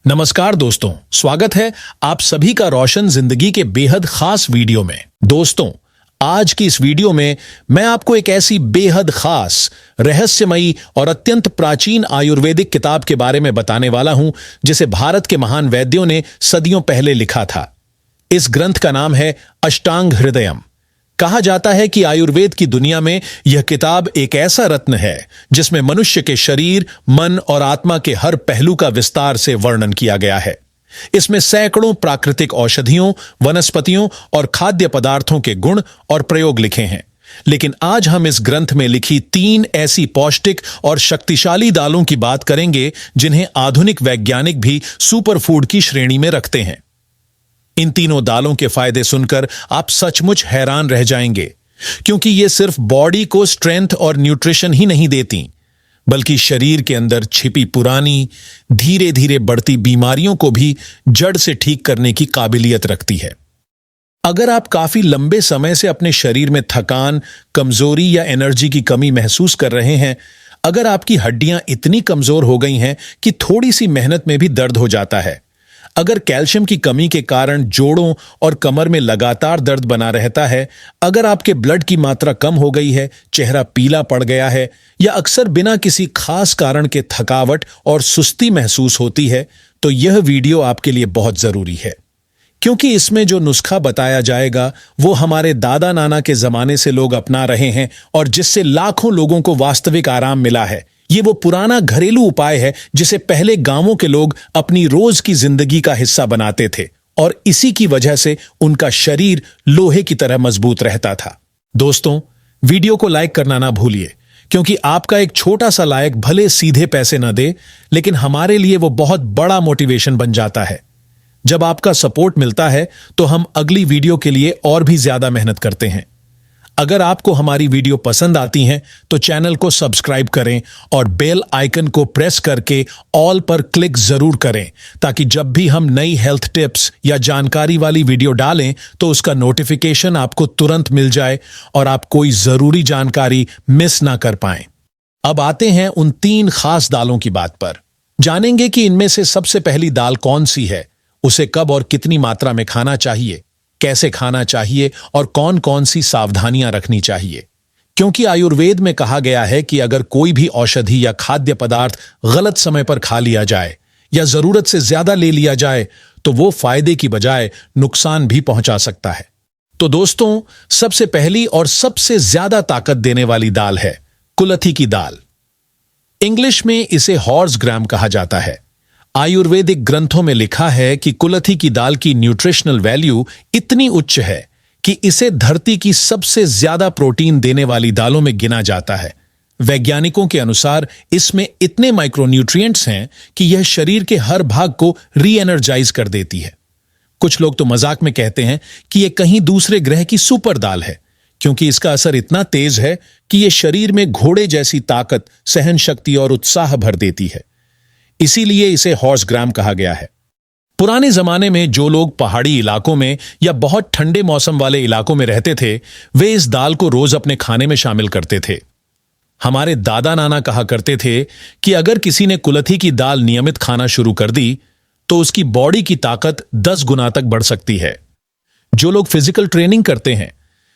नमस्कार दोस्तों, स्वागत है आप सभी का रोशन जिंदगी के बेहद खास वीडियो में। दोस्तों, आज की इस वीडियो में मैं आपको एक ऐसी बेहद खास, रहस्यमयी और अत्यंत प्राचीन आयुर्वेदिक किताब के बारे में बताने वाला हूं, जिसे भारत के महान वैद्यों ने सदियों पहले लिखा था। इस ग्रंथ का नाम है अष्टांग हृदयम। कहा जाता है कि आयुर्वेद की दुनिया में यह किताब एक ऐसा रत्न है जिसमें मनुष्य के शरीर, मन और आत्मा के हर पहलू का विस्तार से वर्णन किया गया है। इसमें सैकड़ों प्राकृतिक औषधियों, वनस्पतियों और खाद्य पदार्थों के गुण और प्रयोग लिखे हैं। लेकिन आज हम इस ग्रंथ में लिखी 3 ऐसी पौष्टिक और शक्तिशाली दालों की बात करेंगे जिन्हें आधुनिक वैज्ञानिक भी सुपरफूड की श्रेणी में रखते हैं। इन तीनों दालों के फायदे सुनकर आप सचमुच हैरान रह जाएंगे, क्योंकि ये सिर्फ बॉडी को स्ट्रेंथ और न्यूट्रिशन ही नहीं देती, बल्कि शरीर के अंदर छिपी पुरानी, धीरे धीरे बढ़ती बीमारियों को भी जड़ से ठीक करने की काबिलियत रखती है। अगर आप काफी लंबे समय से अपने शरीर में थकान, कमजोरी या एनर्जी की कमी महसूस कर रहे हैं, अगर आपकी हड्डियां इतनी कमजोर हो गई हैं कि थोड़ी सी मेहनत में भी दर्द हो जाता है, अगर कैल्शियम की कमी के कारण जोड़ों और कमर में लगातार दर्द बना रहता है, अगर आपके ब्लड की मात्रा कम हो गई है, चेहरा पीला पड़ गया है, या अक्सर बिना किसी खास कारण के थकावट और सुस्ती महसूस होती है, तो यह वीडियो आपके लिए बहुत जरूरी है। क्योंकि इसमें जो नुस्खा बताया जाएगा वो हमारे दादा नाना के जमाने से लोग अपना रहे हैं और जिससे लाखों लोगों को वास्तविक आराम मिला है। ये वो पुराना घरेलू उपाय है जिसे पहले गांवों के लोग अपनी रोज की जिंदगी का हिस्सा बनाते थे, और इसी की वजह से उनका शरीर लोहे की तरह मजबूत रहता था। दोस्तों, वीडियो को लाइक करना ना भूलिए, क्योंकि आपका एक छोटा सा लाइक भले सीधे पैसे न दे, लेकिन हमारे लिए वो बहुत बड़ा मोटिवेशन बन जाता है। जब आपका सपोर्ट मिलता है तो हम अगली वीडियो के लिए और भी ज्यादा मेहनत करते हैं। अगर आपको हमारी वीडियो पसंद आती हैं तो चैनल को सब्सक्राइब करें और बेल आइकन को प्रेस करके ऑल पर क्लिक जरूर करें, ताकि जब भी हम नई हेल्थ टिप्स या जानकारी वाली वीडियो डालें तो उसका नोटिफिकेशन आपको तुरंत मिल जाए और आप कोई जरूरी जानकारी मिस ना कर पाएं। अब आते हैं उन 3 खास दालों की बात पर। जानेंगे कि इनमें से सबसे पहली दाल कौन सी है, उसे कब और कितनी मात्रा में खाना चाहिए, कैसे खाना चाहिए और कौन कौन सी सावधानियां रखनी चाहिए। क्योंकि आयुर्वेद में कहा गया है कि अगर कोई भी औषधि या खाद्य पदार्थ गलत समय पर खा लिया जाए या जरूरत से ज्यादा ले लिया जाए तो वो फायदे की बजाय नुकसान भी पहुंचा सकता है। तो दोस्तों, सबसे पहली और सबसे ज्यादा ताकत देने वाली दाल है कुलथी की दाल। इंग्लिश में इसे हॉर्स ग्राम कहा जाता है। आयुर्वेदिक ग्रंथों में लिखा है कि कुलथी की दाल की न्यूट्रिशनल वैल्यू इतनी उच्च है कि इसे धरती की सबसे ज्यादा प्रोटीन देने वाली दालों में गिना जाता है। वैज्ञानिकों के अनुसार इसमें इतने माइक्रोन्यूट्रिएंट्स हैं कि यह शरीर के हर भाग को री एनर्जाइज कर देती है। कुछ लोग तो मजाक में कहते हैं कि यह कहीं दूसरे ग्रह की सुपर दाल है, क्योंकि इसका असर इतना तेज है कि यह शरीर में घोड़े जैसी ताकत, सहन शक्ति और उत्साह भर देती है। इसीलिए इसे हॉर्स ग्राम कहा गया है। पुराने जमाने में जो लोग पहाड़ी इलाकों में या बहुत ठंडे मौसम वाले इलाकों में रहते थे, वे इस दाल को रोज अपने खाने में शामिल करते थे। हमारे दादा नाना कहा करते थे कि अगर किसी ने कुलथी की दाल नियमित खाना शुरू कर दी तो उसकी बॉडी की ताकत 10 गुना तक बढ़ सकती है। जो लोग फिजिकल ट्रेनिंग करते हैं,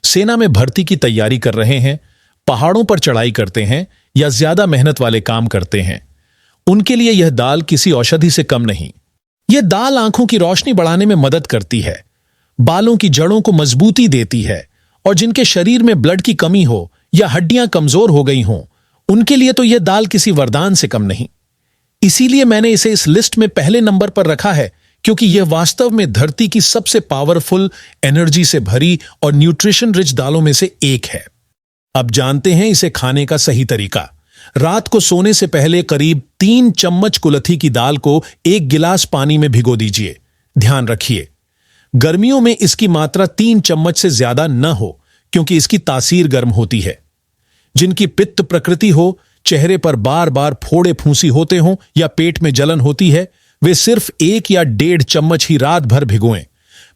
सेना में भर्ती की तैयारी कर रहे हैं, पहाड़ों पर चढ़ाई करते हैं या ज्यादा मेहनत वाले काम करते हैं, उनके लिए यह दाल किसी औषधि से कम नहीं। यह दाल आंखों की रोशनी बढ़ाने में मदद करती है, बालों की जड़ों को मजबूती देती है, और जिनके शरीर में ब्लड की कमी हो या हड्डियां कमजोर हो गई हों, उनके लिए तो यह दाल किसी वरदान से कम नहीं। इसीलिए मैंने इसे इस लिस्ट में पहले नंबर पर रखा है, क्योंकि यह वास्तव में धरती की सबसे पावरफुल, एनर्जी से भरी और न्यूट्रिशन रिच दालों में से एक है। अब जानते हैं इसे खाने का सही तरीका। रात को सोने से पहले करीब 3 चम्मच कुलथी की दाल को 1 गिलास पानी में भिगो दीजिए। ध्यान रखिए, गर्मियों में इसकी मात्रा 3 चम्मच से ज्यादा न हो, क्योंकि इसकी तासीर गर्म होती है। जिनकी पित्त प्रकृति हो, चेहरे पर बार बार फोड़े फूंसी होते हों या पेट में जलन होती है, वे सिर्फ 1 या 1.5 चम्मच ही रात भर भिगोएं।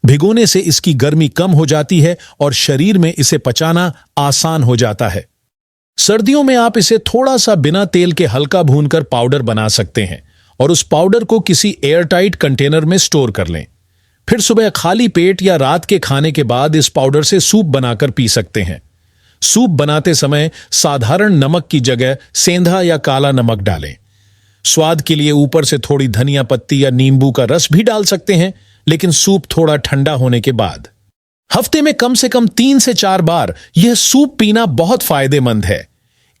भिगोने से इसकी गर्मी कम हो जाती है और शरीर में इसे पचाना आसान हो जाता है। सर्दियों में आप इसे थोड़ा सा बिना तेल के हल्का भूनकर पाउडर बना सकते हैं और उस पाउडर को किसी एयरटाइट कंटेनर में स्टोर कर लें। फिर सुबह खाली पेट या रात के खाने के बाद इस पाउडर से सूप बनाकर पी सकते हैं। सूप बनाते समय साधारण नमक की जगह सेंधा या काला नमक डालें। स्वाद के लिए ऊपर से थोड़ी धनिया पत्ती या नींबू का रस भी डाल सकते हैं, लेकिन सूप थोड़ा ठंडा होने के बाद। हफ्ते में कम से कम 3 से 4 बार यह सूप पीना बहुत फायदेमंद है।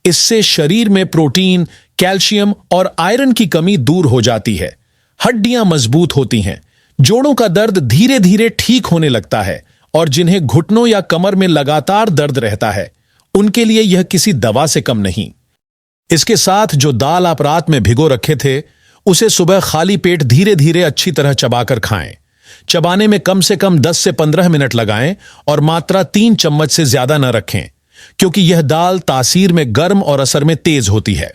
इससे शरीर में प्रोटीन, कैल्शियम और आयरन की कमी दूर हो जाती है, हड्डियां मजबूत होती हैं, जोड़ों का दर्द धीरे धीरे ठीक होने लगता है, और जिन्हें घुटनों या कमर में लगातार दर्द रहता है उनके लिए यह किसी दवा से कम नहीं। इसके साथ जो दाल आप रात में भिगो रखे थे उसे सुबह खाली पेट धीरे धीरे अच्छी तरह चबाकर खाएं। चबाने में कम से कम 10 से 15 मिनट लगाएं और मात्रा 3 चम्मच से ज्यादा न रखें, क्योंकि यह दाल तासीर में गर्म और असर में तेज होती है।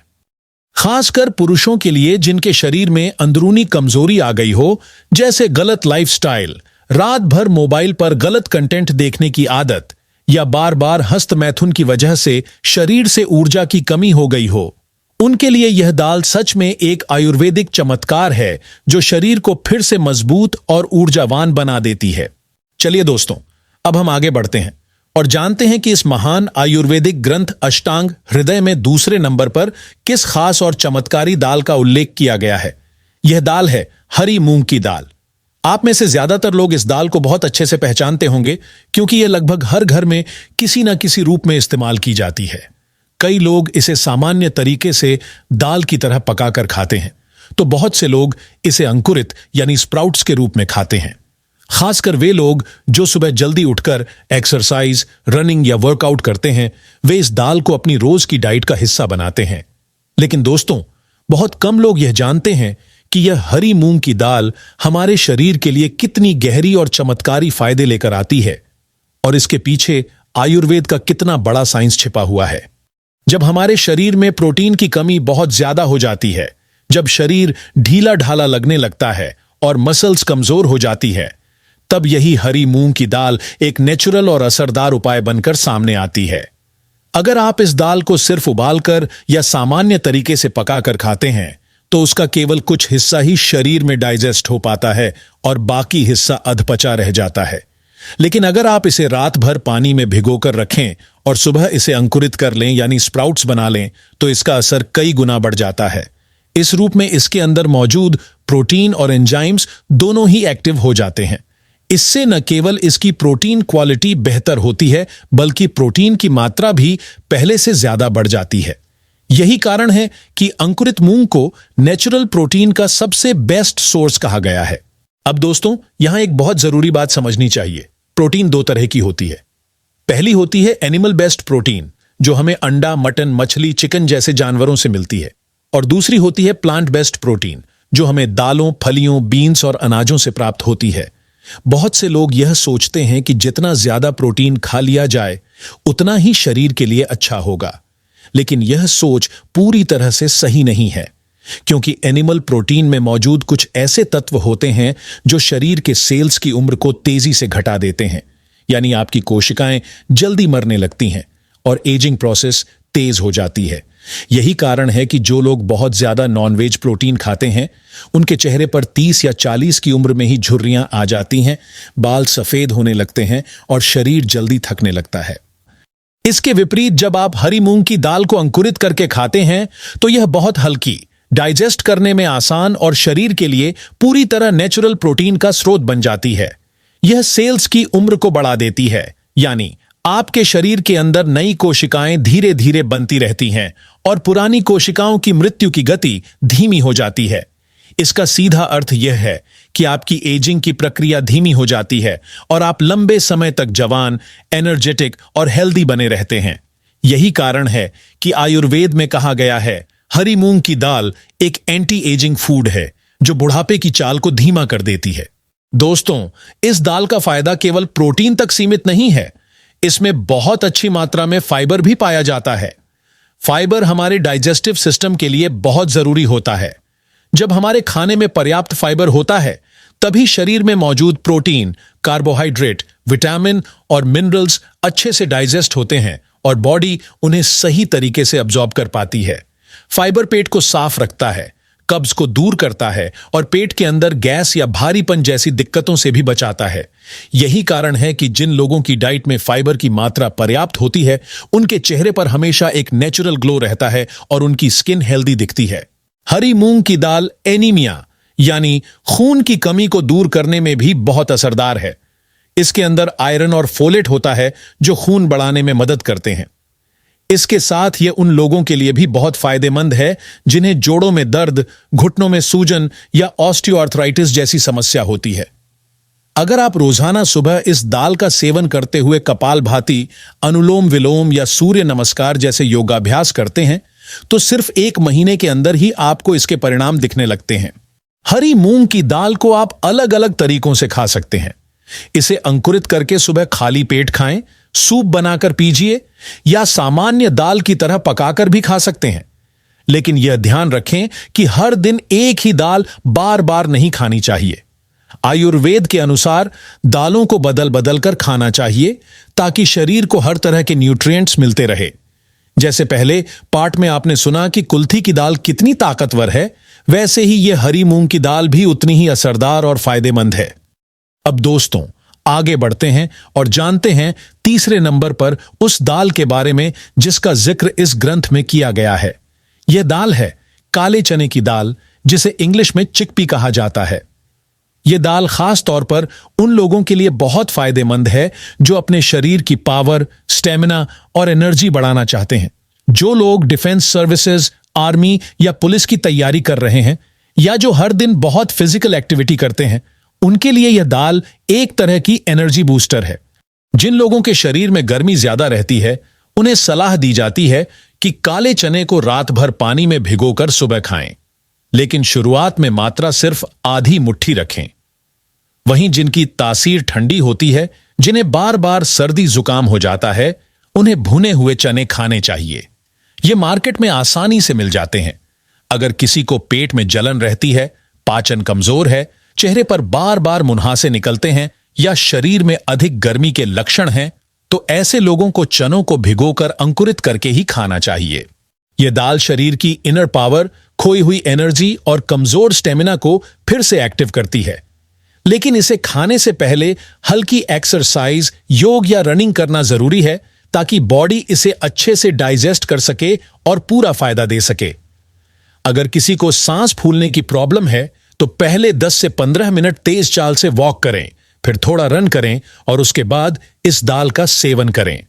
खासकर पुरुषों के लिए जिनके शरीर में अंदरूनी कमजोरी आ गई हो, जैसे गलत लाइफस्टाइल, रात भर मोबाइल पर गलत कंटेंट देखने की आदत, या बार बार हस्तमैथुन की वजह से शरीर से ऊर्जा की कमी हो गई हो, उनके लिए यह दाल सच में एक आयुर्वेदिक चमत्कार है जो शरीर को फिर से मजबूत और ऊर्जावान बना देती है। चलिए दोस्तों, अब हम आगे बढ़ते हैं और जानते हैं कि इस महान आयुर्वेदिक ग्रंथ अष्टांग हृदय में दूसरे नंबर पर किस खास और चमत्कारी दाल का उल्लेख किया गया है। यह दाल है हरी मूंग की दाल। आप में से ज्यादातर लोग इस दाल को बहुत अच्छे से पहचानते होंगे, क्योंकि यह लगभग हर घर में किसी न किसी रूप में इस्तेमाल की जाती है। कई लोग इसे सामान्य तरीके से दाल की तरह पकाकर खाते हैं, तो बहुत से लोग इसे अंकुरित यानी स्प्राउट्स के रूप में खाते हैं। खासकर वे लोग जो सुबह जल्दी उठकर एक्सरसाइज, रनिंग या वर्कआउट करते हैं, वे इस दाल को अपनी रोज की डाइट का हिस्सा बनाते हैं। लेकिन दोस्तों, बहुत कम लोग यह जानते हैं कि यह हरी मूंग की दाल हमारे शरीर के लिए कितनी गहरी और चमत्कारी फायदे लेकर आती है, और इसके पीछे आयुर्वेद का कितना बड़ा साइंस छिपा हुआ है। जब हमारे शरीर में प्रोटीन की कमी बहुत ज्यादा हो जाती है, जब शरीर ढीला ढाला लगने लगता है और मसल्स कमजोर हो जाती है, तब यही हरी मूंग की दाल एक नेचुरल और असरदार उपाय बनकर सामने आती है। अगर आप इस दाल को सिर्फ उबालकर या सामान्य तरीके से पकाकर खाते हैं तो उसका केवल कुछ हिस्सा ही शरीर में डाइजेस्ट हो पाता है और बाकी हिस्सा अधपचा रह जाता है। लेकिन अगर आप इसे रात भर पानी में भिगोकर रखें और सुबह इसे अंकुरित कर लें यानी स्प्राउट्स बना लें, तो इसका असर कई गुना बढ़ जाता है। इस रूप में इसके अंदर मौजूद प्रोटीन और एंजाइम्स दोनों ही एक्टिव हो जाते हैं। इससे न केवल इसकी प्रोटीन क्वालिटी बेहतर होती है, बल्कि प्रोटीन की मात्रा भी पहले से ज्यादा बढ़ जाती है। यही कारण है कि अंकुरित मूंग को नेचुरल प्रोटीन का सबसे बेस्ट सोर्स कहा गया है। अब दोस्तों, यहां एक बहुत जरूरी बात समझनी चाहिए। प्रोटीन 2 तरह की होती है। पहली होती है एनिमल बेस्ड प्रोटीन, जो हमें अंडा, मटन, मछली, चिकन जैसे जानवरों से मिलती है, और दूसरी होती है प्लांट बेस्ड प्रोटीन, जो हमें दालों, फलियों, बीन्स और अनाजों से प्राप्त होती है। बहुत से लोग यह सोचते हैं कि जितना ज्यादा प्रोटीन खा लिया जाए उतना ही शरीर के लिए अच्छा होगा, लेकिन यह सोच पूरी तरह से सही नहीं है, क्योंकि एनिमल प्रोटीन में मौजूद कुछ ऐसे तत्व होते हैं जो शरीर के सेल्स की उम्र को तेजी से घटा देते हैं, यानी आपकी कोशिकाएं जल्दी मरने लगती हैं और एजिंग प्रोसेस तेज हो जाती है। यही कारण है कि जो लोग बहुत ज्यादा नॉनवेज प्रोटीन खाते हैं उनके चेहरे पर 30 या 40 की उम्र में ही झुर्रियां आ जाती हैं, बाल सफेद होने लगते हैं और शरीर जल्दी थकने लगता है। इसके विपरीत जब आप हरी मूंग की दाल को अंकुरित करके खाते हैं तो यह बहुत हल्की, डाइजेस्ट करने में आसान और शरीर के लिए पूरी तरह नेचुरल प्रोटीन का स्रोत बन जाती है। यह सेल्स की उम्र को बढ़ा देती है, यानी आपके शरीर के अंदर नई कोशिकाएं धीरे धीरे बनती रहती हैं और पुरानी कोशिकाओं की मृत्यु की गति धीमी हो जाती है। इसका सीधा अर्थ यह है कि आपकी एजिंग की प्रक्रिया धीमी हो जाती है और आप लंबे समय तक जवान, एनर्जेटिक और हेल्दी बने रहते हैं। यही कारण है कि आयुर्वेद में कहा गया है, हरी मूंग की दाल एक एंटी एजिंग फूड है जो बुढ़ापे की चाल को धीमा कर देती है। दोस्तों, इस दाल का फायदा केवल प्रोटीन तक सीमित नहीं है, इसमें बहुत अच्छी मात्रा में फाइबर भी पाया जाता है। फाइबर हमारे डाइजेस्टिव सिस्टम के लिए बहुत जरूरी होता है। जब हमारे खाने में पर्याप्त फाइबर होता है तभी शरीर में मौजूद प्रोटीन, कार्बोहाइड्रेट, विटामिन और मिनरल्स अच्छे से डाइजेस्ट होते हैं और बॉडी उन्हें सही तरीके से अब्जॉर्ब कर पाती है। फाइबर पेट को साफ रखता है, कब्ज को दूर करता है और पेट के अंदर गैस या भारीपन जैसी दिक्कतों से भी बचाता है। यही कारण है कि जिन लोगों की डाइट में फाइबर की मात्रा पर्याप्त होती है, उनके चेहरे पर हमेशा एक नेचुरल ग्लो रहता है और उनकी स्किन हेल्दी दिखती है। हरी मूंग की दाल एनीमिया यानी खून की कमी को दूर करने में भी बहुत असरदार है। इसके अंदर आयरन और फोलेट होता है जो खून बढ़ाने में मदद करते हैं। इसके साथ ये उन लोगों के लिए भी बहुत फायदेमंद है जिन्हें जोड़ों में दर्द, घुटनों में सूजन या ऑस्टियोआर्थराइटिस जैसी समस्या होती है। अगर आप रोजाना सुबह इस दाल का सेवन करते हुए कपालभाति, अनुलोम विलोम या सूर्य नमस्कार जैसे योगाभ्यास करते हैं तो सिर्फ 1 महीने के अंदर ही आपको इसके परिणाम दिखने लगते हैं। हरी मूंग की दाल को आप अलग अलग तरीकों से खा सकते हैं। इसे अंकुरित करके सुबह खाली पेट खाएं, सूप बनाकर पीजिए या सामान्य दाल की तरह पकाकर भी खा सकते हैं। लेकिन यह ध्यान रखें कि हर दिन एक ही दाल बार बार नहीं खानी चाहिए। आयुर्वेद के अनुसार दालों को बदल बदल कर खाना चाहिए ताकि शरीर को हर तरह के न्यूट्रिएंट्स मिलते रहे। जैसे पहले पार्ट में आपने सुना कि कुल्थी की दाल कितनी ताकतवर है, वैसे ही यह हरी मूंग की दाल भी उतनी ही असरदार और फायदेमंद है। अब दोस्तों, आगे बढ़ते हैं और जानते हैं तीसरे नंबर पर उस दाल के बारे में जिसका जिक्र इस ग्रंथ में किया गया है। यह दाल है काले चने की दाल, जिसे इंग्लिश में चिकपी कहा जाता है। यह दाल खास तौर पर उन लोगों के लिए बहुत फायदेमंद है जो अपने शरीर की पावर, स्टेमिना और एनर्जी बढ़ाना चाहते हैं। जो लोग डिफेंस सर्विसेज, आर्मी या पुलिस की तैयारी कर रहे हैं या जो हर दिन बहुत फिजिकल एक्टिविटी करते हैं, उनके लिए यह दाल एक तरह की एनर्जी बूस्टर है। जिन लोगों के शरीर में गर्मी ज्यादा रहती है, उन्हें सलाह दी जाती है कि काले चने को रात भर पानी में भिगोकर सुबह खाएं, लेकिन शुरुआत में मात्रा सिर्फ आधी मुट्ठी रखें। वहीं जिनकी तासीर ठंडी होती है, जिन्हें बार बार सर्दी जुकाम हो जाता है, उन्हें भुने हुए चने खाने चाहिए। ये मार्केट में आसानी से मिल जाते हैं। अगर किसी को पेट में जलन रहती है, पाचन कमजोर है, चेहरे पर बार बार मुंहासे निकलते हैं या शरीर में अधिक गर्मी के लक्षण हैं, तो ऐसे लोगों को चनों को भिगोकर अंकुरित करके ही खाना चाहिए। यह दाल शरीर की इनर पावर, खोई हुई एनर्जी और कमजोर स्टेमिना को फिर से एक्टिव करती है। लेकिन इसे खाने से पहले हल्की एक्सरसाइज, योग या रनिंग करना जरूरी है ताकि बॉडी इसे अच्छे से डाइजेस्ट कर सके और पूरा फायदा दे सके। अगर किसी को सांस फूलने की प्रॉब्लम है तो पहले 10 से 15 मिनट तेज चाल से वॉक करें, फिर थोड़ा रन करें और उसके बाद इस दाल का सेवन करें।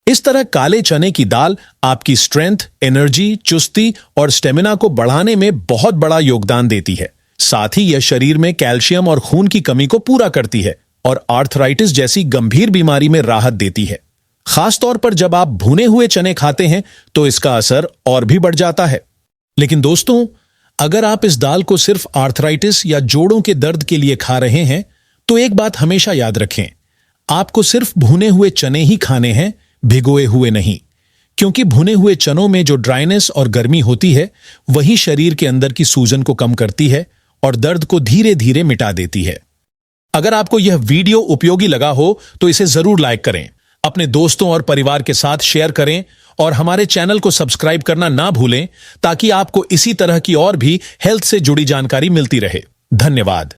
इस तरह काले चने की दाल आपकी स्ट्रेंथ, एनर्जी, चुस्ती और स्टेमिना को बढ़ाने में बहुत बड़ा योगदान देती है। साथ ही यह शरीर में कैल्शियम और खून की कमी को पूरा करती है और आर्थराइटिस जैसी गंभीर बीमारी में राहत देती है। खासतौर पर जब आप भुने हुए चने खाते हैं तो इसका असर और भी बढ़ जाता है। लेकिन दोस्तों, अगर आप इस दाल को सिर्फ आर्थराइटिस या जोड़ों के दर्द के लिए खा रहे हैं तो एक बात हमेशा याद रखें, आपको सिर्फ भुने हुए चने ही खाने हैं, भिगोए हुए नहीं। क्योंकि भुने हुए चनों में जो ड्राइनेस और गर्मी होती है, वही शरीर के अंदर की सूजन को कम करती है और दर्द को धीरे धीरे मिटा देती है। अगर आपको यह वीडियो उपयोगी लगा हो तो इसे जरूर लाइक करें, अपने दोस्तों और परिवार के साथ शेयर करें और हमारे चैनल को सब्सक्राइब करना ना भूलें ताकि आपको इसी तरह की और भी हेल्थ से जुड़ी जानकारी मिलती रहे। धन्यवाद।